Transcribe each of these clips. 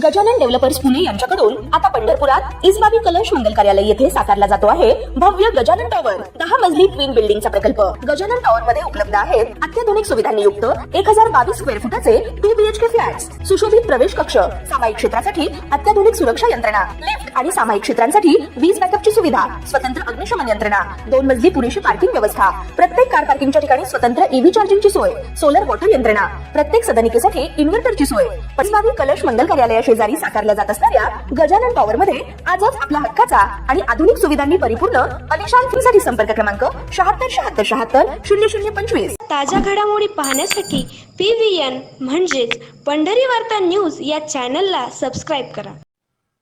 Gajanan developers Pune यांच्याकडून आता पंढरपुरात इसबावी कलश मंगल कार्यालय येथे साकारला जातो आहे भव्य गजानन टॉवर 10 मजली ट्विन बिल्डिंगचा प्रकल्प। गजानन टॉवर मध्ये उपलब्ध आहेत अत्याधुनिक सुविधांनी युक्त 1022 स्क्वेअर फुटाचे 2 BHK फ्लॅट्स, सुशोभित प्रवेश कक्ष, सामायिक क्षेत्रासाठी अत्याधुनिक सुरक्षा यंत्रणा, लिफ्ट आणि सामायिक क्षेत्रांसाठी वीज बॅकअपची सुविधा, स्वतंत्र अग्निशमन यंत्रणा, 2 मजली पुरेशी पार्किंग व्यवस्था, प्रत्येक कार पार्किंगच्या ठिकाणी स्वतंत्र ईव्ही चार्जिंगची सोय, सोलर वॉटर यंत्रणा, प्रत्येक सदनिकेसाठी इन्व्हर्टरची सोय। इसबावी कलश मंगल कार्यालय शेजारी साकारल्या जात असणाऱ्या गजानन टॉवर मध्ये आजच आपला हक्काचा आणि आधुनिक सुविधांनी परिपूर्ण अलिशान फ्रीसाठी संपर्क क्रमांक 7676700025। ताज्या घडामोडी पाहण्यासाठी PVN म्हणजेच पंढरी वार्ता न्यूज या चॅनलला सबस्क्राईब करा।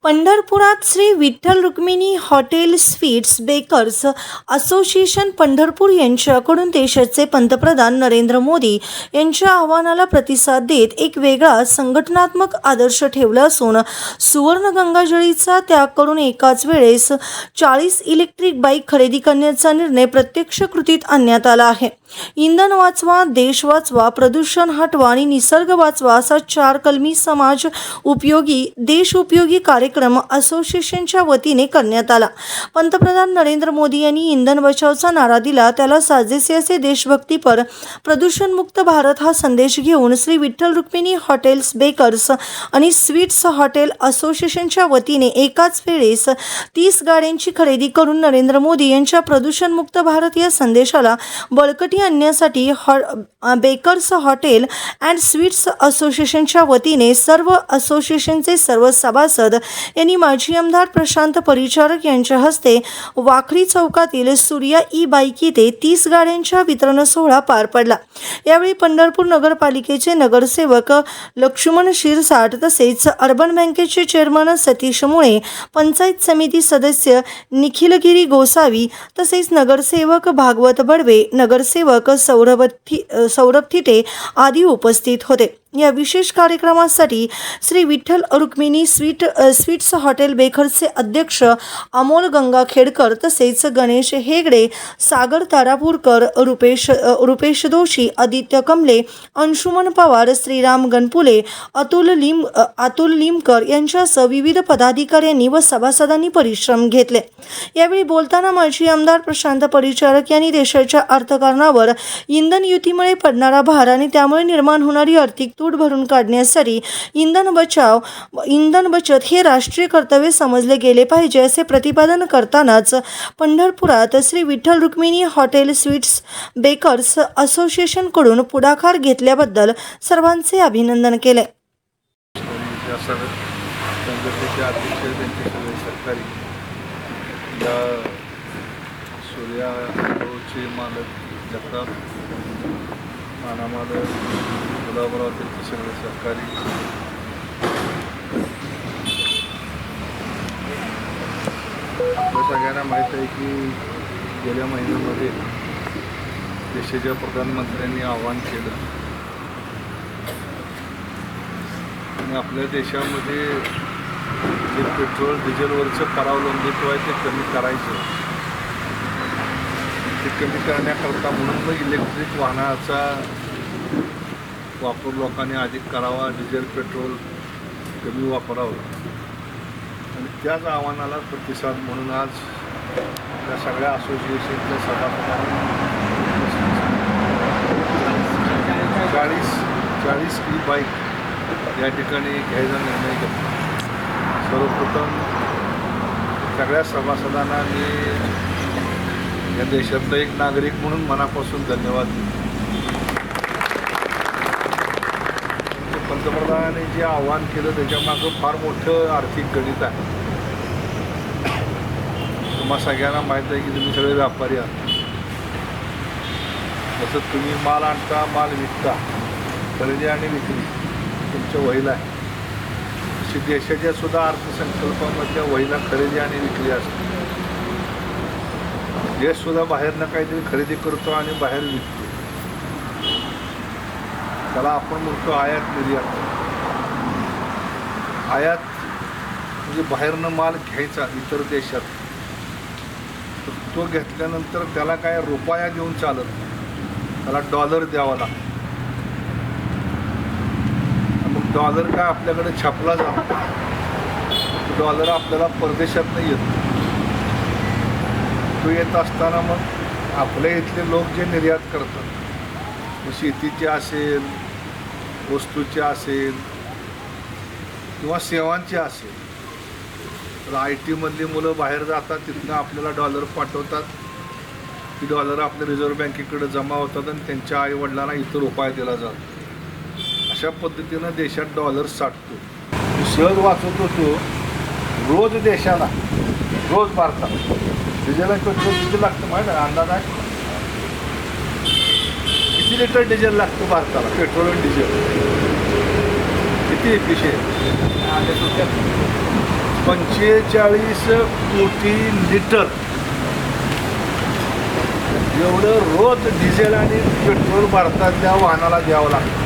पंढरपुरात Shri Vitthal Rukmini hotel sweets bakers association Pandharpur यांच्याकडून देशाचे पंतप्रधान नरेंद्र मोदी यांच्या आव्हानाला प्रतिसाद देत एक वेगळा संघटनात्मक आदर्श ठेवला असून सुवर्ण गंगाजळीचा त्याग करून एकाच वेळेस 40 इलेक्ट्रिक बाईक खरेदी करण्याचा निर्णय प्रत्यक्ष कृतीत आणण्यात आला आहे। इंधन वाचवा, देश वाचवा, प्रदूषण हटवा आणि निसर्ग वाचवा असा 4 कलमी समाज उपयोगी देश उपयोगी कार्यक्रम असोसिएशनच्या वतीने करण्यात आला। पंतप्रधान नरेंद्र मोदी यांनी इंधन बचावचा नारा दिला, त्याला साजेसे असे देशभक्तीपर प्रदूषणमुक्त भारत हा संदेश घेऊन श्री विठ्ठल रुक्मिणी हॉटेल्स बेकर्स आणि स्वीट्स हॉटेल असोसिएशनच्या वतीने एकाच वेळेस 30 गाड्यांची खरेदी करून नरेंद्र मोदी यांच्या प्रदूषणमुक्त भारत या संदेशाला बळकटी आणण्यासाठी बेकर्स हॉटेल अँड स्वीट्स असोसिएशनच्या वतीने सर्व असोसिएशनचे सर्व सभासद यांनी माजी आमदार प्रशांत परिचारक यांच्या हस्ते वाखरी चौकातील सूर्या ई बाईक येथे 30 गाड्यांच्या वितरण सोहळा पार पडला। यावेळी पंढरपूर नगरपालिकेचे नगरसेवक लक्ष्मण शिरसाट तसेच अर्बन बँकेचे चेअरमन सतीश मुळे, पंचायत समिती सदस्य निखिलगिरी गोसावी तसेच नगरसेवक भागवत बडवे, नगरसेवक सौरभ थिटे आदी उपस्थित होते। या विशेष कार्यक्रमासाठी श्री विठ्ठल रुक्मिणी स्वीट्स हॉटेल बेकर्सचे अध्यक्ष अमोल गंगाखेडकर तसेच गणेश हेगडे, सागर तारापूरकर, रुपेश दोशी, आदित्य कमले, अंशुमन पवार, श्रीराम गणपुले, अतुल लिमकर यांच्यासह विविध पदाधिकाऱ्यांनी व सभासदांनी परिश्रम घेतले। यावेळी बोलताना माजी आमदार प्रशांत परिचारक यांनी देशाच्या अर्थकारणावर इंधन युतीमुळे पडणारा भार आणि त्यामुळे निर्माण होणारी आर्थिक तूट भरून काढण्यासाठी इंधन बचत हे राष्ट्रीय कर्तव्य समजले गेले पाहिजे असे प्रतिपादन करतानाच पंढरपुरात Shri Vitthal Rukmini hotel sweets bakers association कडून पुढाकार घेतल्याबद्दल सर्वांचे अभिनंदन केले। गुलाबराव सगळे सहकारी आपल्या सगळ्यांना माहीत आहे की गेल्या महिन्यामध्ये देशाच्या प्रधानमंत्र्यांनी आवाहन केलं आणि आपल्या देशामध्ये जे पेट्रोल डिझेलवरचं परावलंबित्व आहे ते कमी करायचं, ते कमी करण्याकरता म्हणून मग इलेक्ट्रिक वाहनाचा वापर लोकांनी अधिक करावा, डिझेल पेट्रोल कमी वापरावं आणि त्याच आव्हानाला प्रतिसाद म्हणून आज या सगळ्या असोसिएशनच्या सभासदांनी 40 ई बाईक या ठिकाणी घ्यायचा निर्णय घेतला। सर्वप्रथम सगळ्या सभासदांना मी या देशातला एक नागरिक म्हणून मनापासून धन्यवाद देतो। पंतप्रधानांनी जे आव्हान केलं त्याच्यामागं फार मोठं आर्थिक गणित आहे। तुम्हाला सगळ्यांना माहीत आहे की तुम्ही सगळे व्यापारी आहात, जसं तुम्ही माल आणता, माल विकता, खरेदी आणि विक्री तुमच्या वहीला आहे, अशी देशाच्या सुद्धा अर्थसंकल्पामधल्या वहीला खरेदी आणि विक्री असते। देशसुद्धा बाहेरनं काहीतरी खरेदी करतो आणि बाहेर विकतो, त्याला आपण म्हणतो आयात निर्यात। आयात म्हणजे बाहेरनं माल घ्यायचा इतर देशात, तर तो घेतल्यानंतर त्याला काय रुपया देऊन चालत नाही, त्याला डॉलर द्यावा लागतो। मग डॉलर का आपल्याकडे छापला जातो, डॉलर आपल्याला परदेशातनं येतो. तो येत असताना मग आपल्या इथले लोक जे निर्यात करतात, मग शेतीचे असेल, वस्तूचे असेल किंवा सेवांचे असेल, तर IT मधली मुलं बाहेर जातात, तिथनं आपल्याला डॉलर पाठवतात. ती डॉलर आपल्या रिझर्व्ह बँकेकडे जमा होतात आणि त्यांच्या आईवडिलांना इतर रुपया दिला जातो. अशा पद्धतीनं देशात डॉलर साठतो. सहज वाचत होतो, रोज देशाला, रोज भारतात डिझेल आणि पेट्रोल किती लागतं माहीत आहे? अंदाज आहे किती लिटर डिझेल लागतं भारताला? पेट्रोल आणि डिझेल किती विषय? 45 कोटी लिटर एवढं रोज डिझेल आणि पेट्रोल भारतातल्या वाहनाला द्यावं लागतं.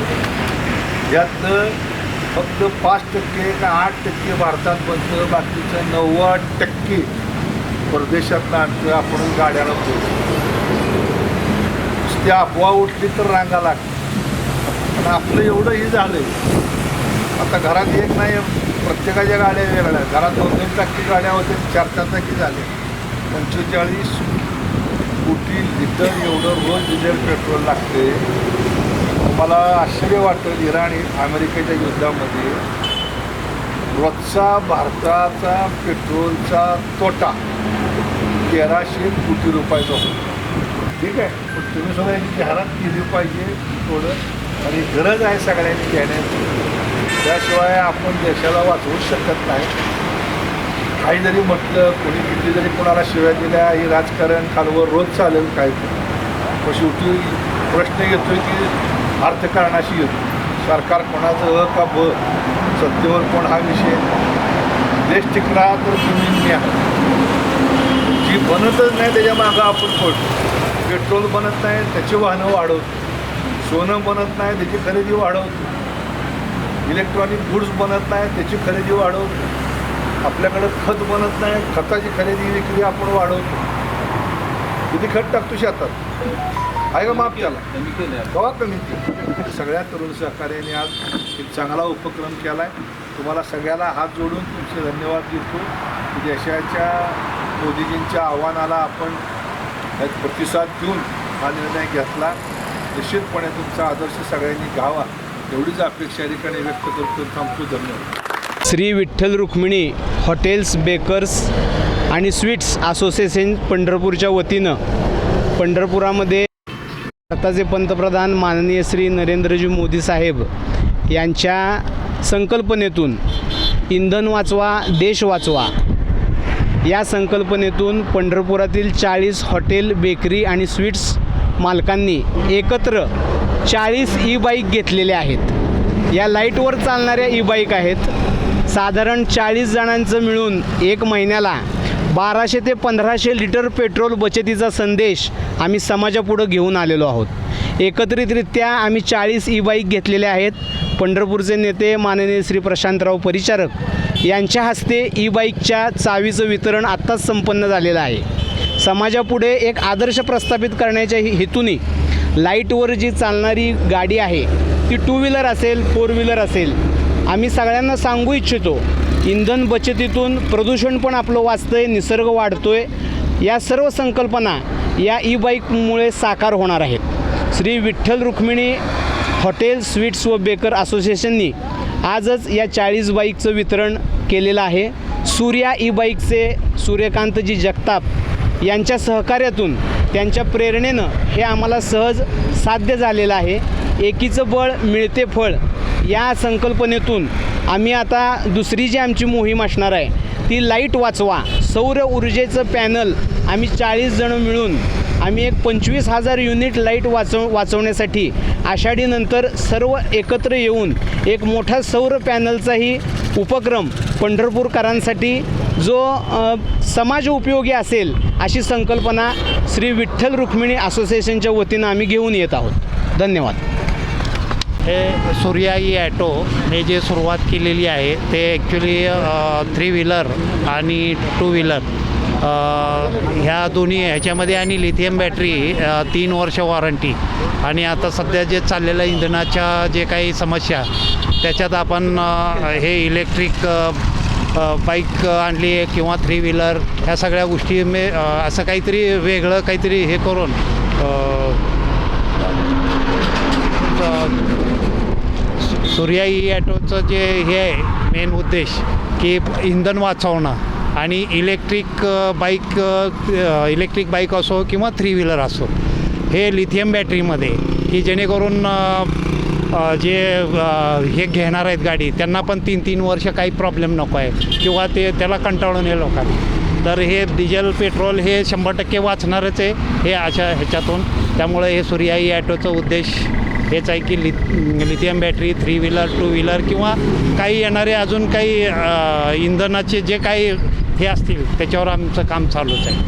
यातलं फक्त 5% का 8% भारतात बनतं, बाकीचं 90% परदेशातनं आणतं आपण गाड्याला पोहोचतो. ती अफवा उठली तर रांगा लागते. पण आपलं एवढं हे झालं आहे, आता घरात एक नाही, प्रत्येकाच्या गाड्या वेगळ्या. घरात 2-2 चाकी गाड्या होत्या, 4-4 चाकी झाल्या. 45 कोटी लिटर एवढं रोज डिझेल पेट्रोल लागते. मला आश्चर्य वाटतं, इराण अमेरिकेच्या युद्धामध्ये रोजचा भारताचा पेट्रोलचा तोटा 1300 कोटी रुपयाचा होता. ठीक आहे, पण तुम्ही सुद्धा याची जाहिरात केली पाहिजे थोडं, आणि गरज आहे सगळ्यांनी घेण्याची. त्याशिवाय आपण देशाला वाचवूच शकत नाही. काही जरी म्हटलं, कोणी किती जरी कोणाला शिव्या दिल्या, ही राजकारण खालवर रोज चालेल काय. पण शेवटी प्रश्न येतो की अर्थकारणाशी येतो. सरकार कोणाचं का ब, सत्तेवर कोण हा विषय. देश टिकला तर तुम्ही न्या. जी बनतच नाही त्याच्या मागं आपण पडतो. पेट्रोल बनत नाही त्याची वाहनं वाढवतो, सोनं बनत नाही त्याची खरेदी वाढवतो, इलेक्ट्रॉनिक गुड्स बनत नाही त्याची खरेदी वाढवतो, आपल्याकडं खत बनत नाही खताची खरेदी विक्री आपण वाढवतो. किती खत टाकतो शेतात आहे का माफ त्याला? कवा कमी केलं. सगळ्या तरुण सहकार्याने आज एक चांगला उपक्रम केला आहे. तुम्हाला सगळ्याला हात जोडून तुमचे धन्यवाद देतो की देशाच्या मोदीजींच्या आव्हानाला आपण एक प्रतिसाद देऊन हा निर्णय घेतला. निश्चितपणे तुमचा आदर्श सगळ्यांनी घ्यावा एवढीच अपेक्षा या ठिकाणी व्यक्त करतो. थांबतो. धन्यवाद. श्री विठ्ठल रुक्मिणी हॉटेल्स, बेकर्स आणि स्वीट्स असोसिएशन पंढरपूरच्या वतीनं पंढरपुरामध्ये भारताचे पंतप्रधान माननीय श्री नरेंद्रजी मोदी साहेब यांच्या संकल्पनेतून इंधन वाचवा देश वाचवा या संकल्पनेतून पंढरपुरातील 40 हॉटेल, बेकरी आणि स्वीट्स मालकांनी एकत्र 40 ई-बाईक घेतलेल्या आहेत. या लाईटवर चालणाऱ्या ई-बाईक आहेत. साधारण 40 जणांचं मिळून एक महिन्याला 1200 ते 1500 लिटर पेट्रोल बचतीचा संदेश आम्ही समाजापुढं घेऊन आलेलो आहोत. एकत्रितरित्या आम्ही 40 ई-बाईक घेतलेल्या आहेत. पंढरपूरचे नेते माननीय श्री प्रशांतराव परिचारक यांच्या हस्ते ई-बाईकच्या चावीचं वितरण आत्ताच संपन्न झालेलं आहे. समाजापुढे एक आदर्श प्रस्थापित करण्याच्या हेतूने लाईटवर जी चालणारी गाडी आहे ती 2 व्हीलर असेल, 4 व्हीलर असेल, आम्ही सगळ्यांना सांगू इच्छितो इंधन बचतीतून प्रदूषण पण आपलं वाचतंय, निसर्ग वाढतोय. या सर्व संकल्पना या ई-बाईकमुळे साकार होणार आहेत. श्री विठ्ठल रुक्मिणी हॉटेल, स्वीट्स व बेकर असोसिएशननी आजच या 40 बाईकचं वितरण केलेलं आहे. सूर्या ई-बाईकचे सूर्यकांतजी जगताप यांच्या सहकार्यातून, त्यांच्या प्रेरणेनं हे आम्हाला सहज साध्य झालेलं आहे. एकीचं बळ मिळते फळ या संकल्पनेतून आम्ही आता दुसरी जी आमची मोहीम असणार आहे ती लाईट वाचवा. सौर ऊर्जेचं पॅनल आम्ही 40 जण मिळून आम्ही एक 25,000 युनिट लाईट वाचवण्यासाठी आषाढीनंतर सर्व एकत्र येऊन एक मोठा सौर पॅनलचाही उपक्रम पंढरपूरकरांसाठी जो समाज उपयोगी असेल अशी संकल्पना श्री विठ्ठल रुक्मिणी असोसिएशनच्या वतीनं आम्ही घेऊन येत आहोत. धन्यवाद. हे सूर्या ई ॲटो हे जे सुरुवात केलेली आहे ते ॲक्च्युली 3 व्हीलर आणि 2 व्हीलर ह्या दोन्ही ह्याच्यामध्ये आणि लिथियम बॅटरी 3 वर्ष वॉरंटी आणि आता सध्या जे चाललेलं इंधनाच्या जे काही समस्या त्याच्यात आपण हे इलेक्ट्रिक बाईक आणली आहे किंवा 3 व्हीलर ह्या सगळ्या गोष्टी असं काहीतरी वेगळं काहीतरी हे करून सूर्या ई ॲटोचं जे हे आहे मेन उद्देश की इंधन वाचवणं आणि इलेक्ट्रिक बाईक असो किंवा 3 व्हीलर असो हे लिथियम बॅटरीमध्ये की जेणेकरून जे हे घेणार आहेत गाडी त्यांना पण 3-3 वर्ष काही प्रॉब्लेम नको आहे किंवा त्याला कंटाळून हे लोकांना तर हे डिझेल पेट्रोल हे 100% वाचणारच आहे हे अशा ह्याच्यातून. त्यामुळे हे सूर्या ई ॲटोचा उद्देश हेच आहे की लिथियम बॅटरी 3 व्हीलर 2 व्हीलर किंवा काही येणारे अजून काही इंधनाचे जे काही हे असतील त्याच्यावर आमचं काम चालूच आहे.